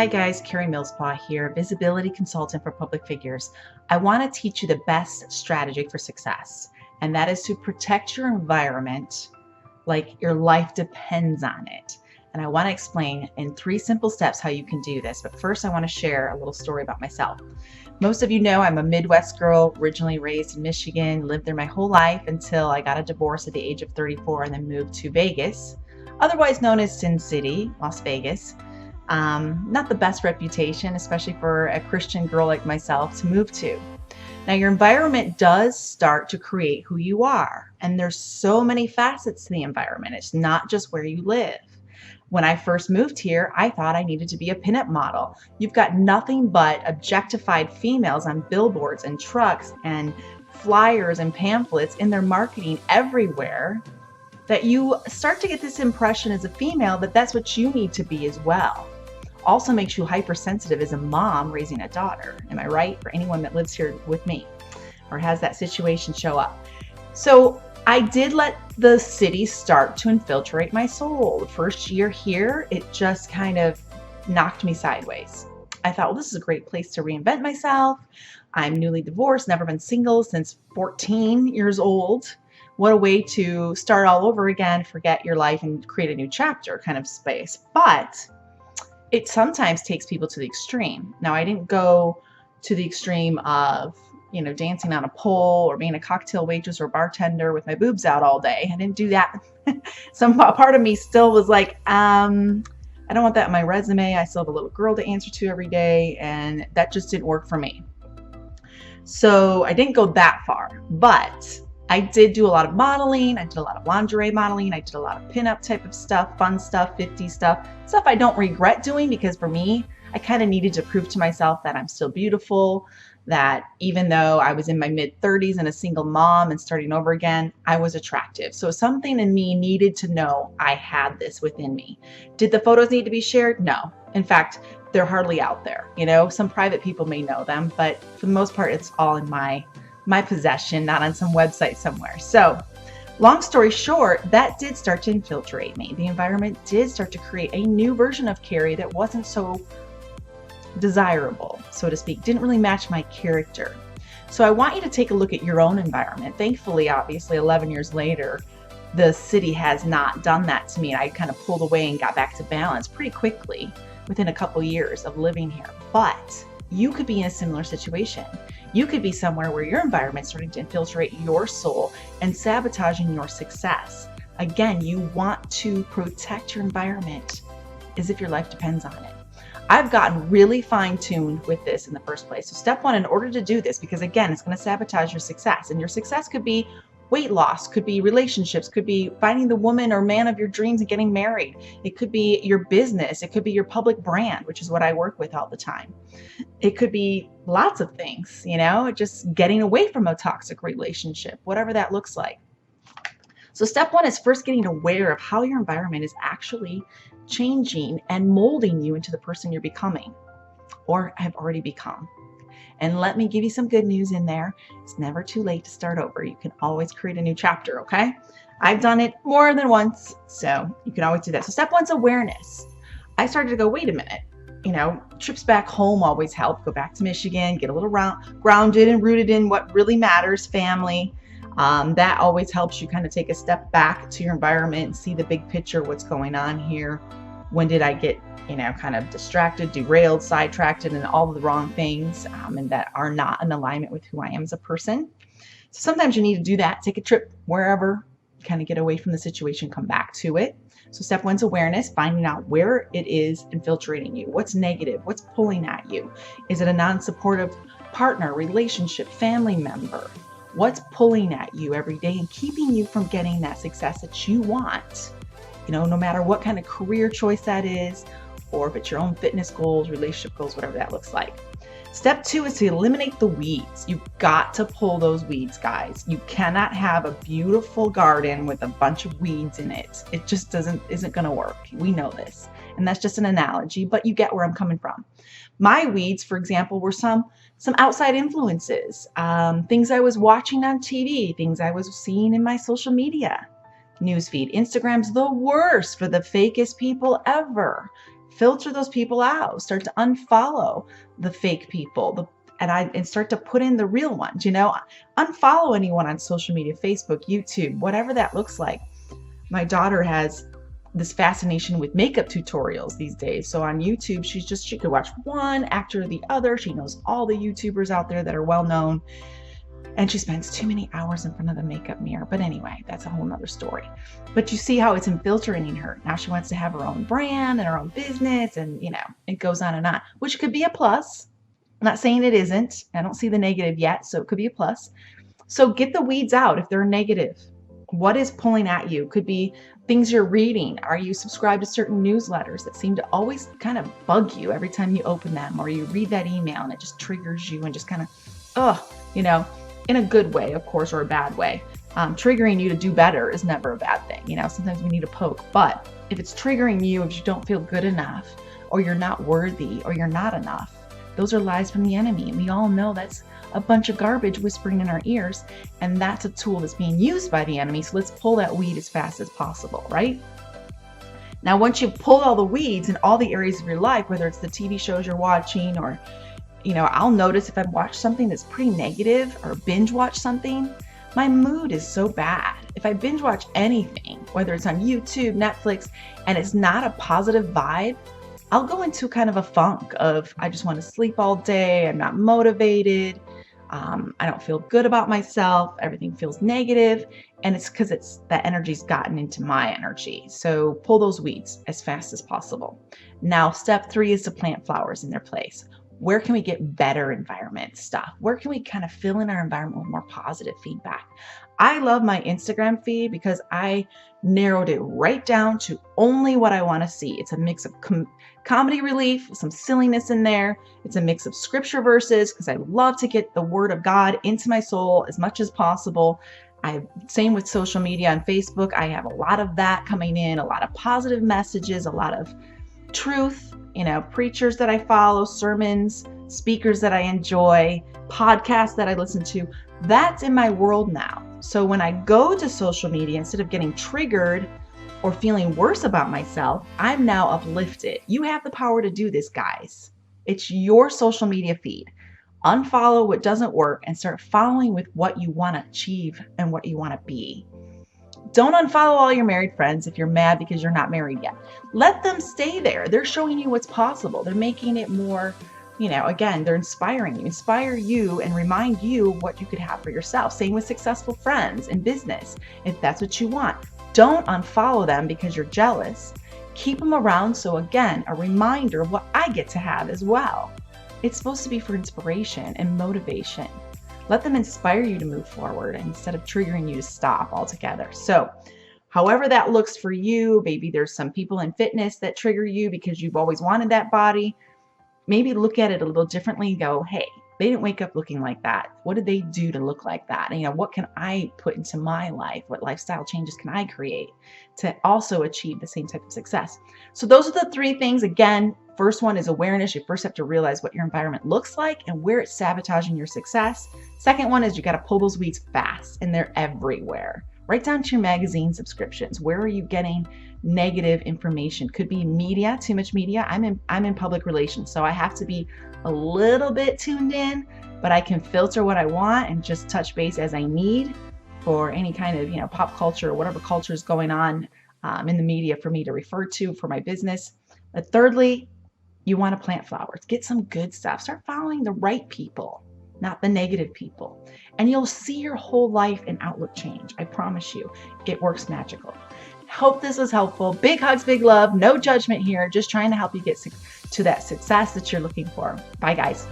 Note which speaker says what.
Speaker 1: Hi guys, Karie Millspaugh here, visibility consultant for public figures. I want to teach you the best strategy for success, and that is to protect your environment like your life depends on it. And I want to explain in 3 simple steps how you can do this. But first, I want to share a little story about myself. Most of you know I'm a Midwest girl, originally raised in Michigan, lived there my whole life until I got a divorce at the age of 34 and then moved to Vegas, otherwise known as Sin City, Las Vegas. Not the best reputation, especially for a Christian girl like myself to move to. Now, your environment does start to create who you are, and there's so many facets to the environment. It's not just where you live. When I first moved here, I thought I needed to be a pinup model. You've got nothing but objectified females on billboards and trucks and flyers and pamphlets in their marketing everywhere, that you start to get this impression as a female that that's what you need to be as well. Also makes you hypersensitive as a mom raising a daughter. Am I right? For anyone that lives here with me or has that situation show up. So I did let the city start to infiltrate my soul. The first year here, it just kind of knocked me sideways. I thought, well, this is a great place to reinvent myself. I'm newly divorced, never been single since 14 years old. What a way to start all over again, forget your life and create a new chapter kind of space. But it sometimes takes people to the extreme. Now, I didn't go to the extreme of, dancing on a pole or being a cocktail waitress or bartender with my boobs out all day. I didn't do that. Some part of me still was like, I don't want that in my resume. I still have a little girl to answer to every day, and that just didn't work for me. So I didn't go that far, but I did do a lot of modeling. I did a lot of lingerie modeling. I did a lot of pinup type of stuff, fun stuff, 50s stuff I don't regret doing, because for me, I kind of needed to prove to myself that I'm still beautiful, that even though I was in my mid-30s and a single mom and starting over again, I was attractive. So something in me needed to know I had this within me. Did the photos need to be shared? No. In fact, they're hardly out there. Some private people may know them, but for the most part, it's all in my possession, not on some website somewhere. So long story short, that did start to infiltrate me. The environment did start to create a new version of Karie that wasn't so desirable, so to speak, didn't really match my character. So I want you to take a look at your own environment. Thankfully, obviously, 11 years later, the city has not done that to me. I kind of pulled away and got back to balance pretty quickly within a couple years of living here. But you could be in a similar situation. You could be somewhere where your environment's starting to infiltrate your soul and sabotaging your success. Again, you want to protect your environment as if your life depends on it. I've gotten really fine-tuned with this in the first place. So step 1, in order to do this, because again, it's going to sabotage your success, and your success could be weight loss, could be relationships, could be finding the woman or man of your dreams and getting married. It could be your business. It could be your public brand, which is what I work with all the time. It could be lots of things, just getting away from a toxic relationship, whatever that looks like. So step 1 is first getting aware of how your environment is actually changing and molding you into the person you're becoming or have already become. And let me give you some good news in there. It's never too late to start over. You can always create a new chapter, okay? I've done it more than once, so you can always do that. So step 1 is awareness. I started to go, wait a minute. Trips back home always help. Go back to Michigan, get a little grounded and rooted in what really matters, family. That always helps you kind of take a step back to your environment and see the big picture, what's going on here. When did I get, kind of distracted, derailed, sidetracked, and all of the wrong things, and that are not in alignment with who I am as a person. So sometimes you need to do that. Take a trip wherever, kind of get away from the situation, come back to it. So step 1 is awareness, finding out where it is infiltrating you. What's negative? What's pulling at you? Is it a non-supportive partner, relationship, family member? What's pulling at you every day and keeping you from getting that success that you want? No matter what kind of career choice that is, or if it's your own fitness goals, relationship goals, whatever that looks like. Step 2 is to eliminate the weeds. You've got to pull those weeds, guys. You cannot have a beautiful garden with a bunch of weeds in it. It just isn't going to work. We know this. And that's just an analogy, but you get where I'm coming from. My weeds, for example, were some outside influences, things I was watching on TV, things I was seeing in my social media newsfeed. Instagram's the worst for the fakest people ever. filter those people out, start to unfollow the fake people, and start to put in the real ones, unfollow anyone on social media, Facebook, YouTube, whatever that looks like. My daughter has this fascination with makeup tutorials these days. So on YouTube, she could watch one after the other. She knows all the YouTubers out there that are well known, and she spends too many hours in front of the makeup mirror. But anyway, that's a whole nother story. But you see how it's infiltrating her. Now she wants to have her own brand and her own business, and it goes on and on, which could be a plus. I'm not saying it isn't. I don't see the negative yet, so it could be a plus. So get the weeds out if they're negative. What is pulling at you? Could be things you're reading. Are you subscribed to certain newsletters that seem to always kind of bug you every time you open them, or you read that email and it just triggers you and just kind of, in a good way, of course, or a bad way. Triggering you to do better is never a bad thing. Sometimes we need a poke, but if it's triggering you, if you don't feel good enough, or you're not worthy, or you're not enough, those are lies from the enemy. And we all know that's a bunch of garbage whispering in our ears, and that's a tool that's being used by the enemy. So let's pull that weed as fast as possible, right? Now, once you've pulled all the weeds in all the areas of your life, whether it's the TV shows you're watching, or, I'll notice if I've watched something that's pretty negative or binge watch something, my mood is so bad. If I binge watch anything, whether it's on YouTube, Netflix, and it's not a positive vibe, I'll go into kind of a funk of, I just want to sleep all day. I'm not motivated. I don't feel good about myself. Everything feels negative. And it's because that energy's gotten into my energy. So pull those weeds as fast as possible. Now, step 3 is to plant flowers in their place. Where can we get better environment stuff? Where can we kind of fill in our environment with more positive feedback? I love my Instagram feed because I narrowed it right down to only what I want to see. It's a mix of comedy relief, some silliness in there. It's a mix of scripture verses because I love to get the word of God into my soul as much as possible. Same with social media on Facebook. I have a lot of that coming in, a lot of positive messages, a lot of truth, preachers that I follow, sermons, speakers that I enjoy, podcasts that I listen to. That's in my world now. So when I go to social media, instead of getting triggered or feeling worse about myself, I'm now uplifted. You have the power to do this, guys. It's your social media feed. Unfollow what doesn't work and start following with what you want to achieve and what you want to be. Don't unfollow all your married friends if you're mad because you're not married yet. Let them stay there. They're showing you what's possible. They're making it more, again, they're inspiring you. Inspire you and remind you what you could have for yourself. Same with successful friends in business, if that's what you want. Don't unfollow them because you're jealous. Keep them around. So again, a reminder of what I get to have as well. It's supposed to be for inspiration and motivation. Let them inspire you to move forward instead of triggering you to stop altogether. So however that looks for you, maybe there's some people in fitness that trigger you because you've always wanted that body. Maybe look at it a little differently and go, hey, they didn't wake up looking like that. What did they do to look like that? And, what can I put into my life? What lifestyle changes can I create to also achieve the same type of success? So those are the 3 things. Again, first one is awareness. You first have to realize what your environment looks like and where it's sabotaging your success. Second one is you got to pull those weeds fast, and they're everywhere. Right down to your magazine subscriptions. Where are you getting negative information? Could be media, too much media. I'm in public relations, so I have to be a little bit tuned in, but I can filter what I want and just touch base as I need for any kind of pop culture or whatever culture is going on in the media for me to refer to for my business. But thirdly, you want to plant flowers. Get some good stuff. Start following the right people, not the negative people. And you'll see your whole life and outlook change. I promise you, it works magical. Hope this was helpful. Big hugs, big love, no judgment here. Just trying to help you get to that success that you're looking for. Bye, guys.